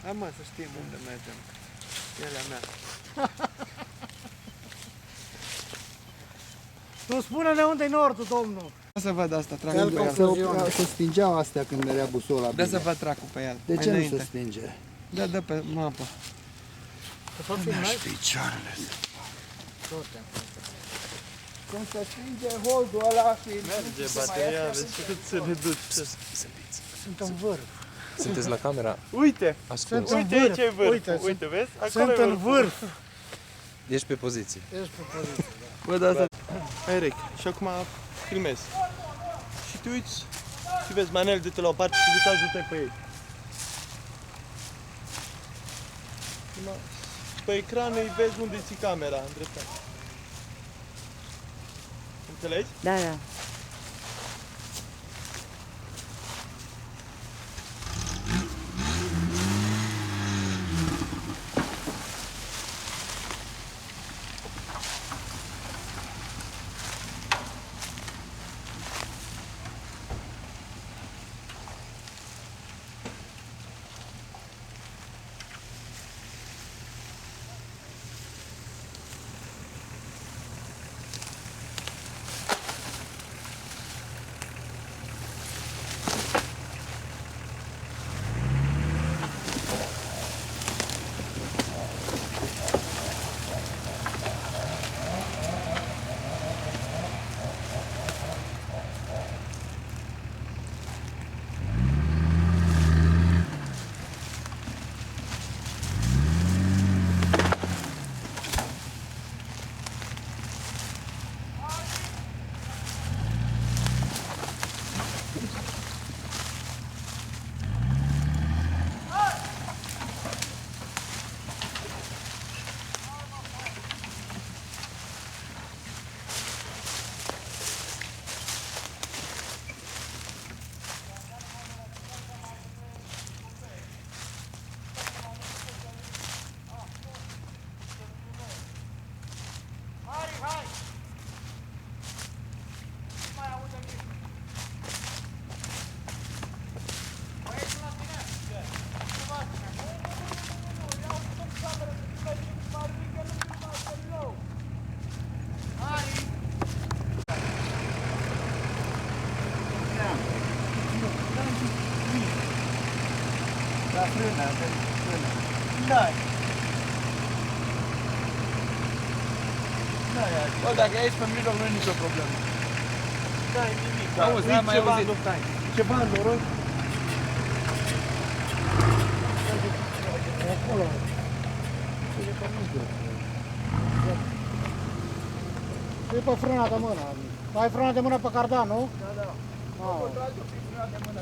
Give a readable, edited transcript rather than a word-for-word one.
Hai mă, să știm unde mergem. Ele mea. Nu spune-ne unde-i nordul, domnul. Să văd asta, trag El pe el. se stingeau astea când merea busola Dă bine. să văd tracul pe el. De mai ce nu înainte. se stinge? Dă pe mapă. Picioarele. Cum se stinge holdul ăla și... Merge bateria, vezi cât se reduce. Sunt în vârf. Sunteți la camera Uite! ascuns. Sunt în Uite aici e vârf. Uite, Uite, vezi? Acolo Sunt e în vârf. Ești pe poziție. Ești pe poziție. Bă, da, asta... Eric, și acum filmezi. Și tu uiți și vezi Manel, du-te la o parte și du-te ajută pe ei. Acum, pe ecran îi vezi unde ții camera, în dreptate. Înțelegi? Da, da. Da, frână, frână. N-ai. N-ai azi. Bă, dacă ești pe mijloc, nu e nicio problemă. N-ai nimic. Auzi, n-am mai ceva auzit. în stai. Ceva în noroc. Acolo. E pe frâna de mână. Ai frâna de mână pe cardan, nu? Da, da. Ah.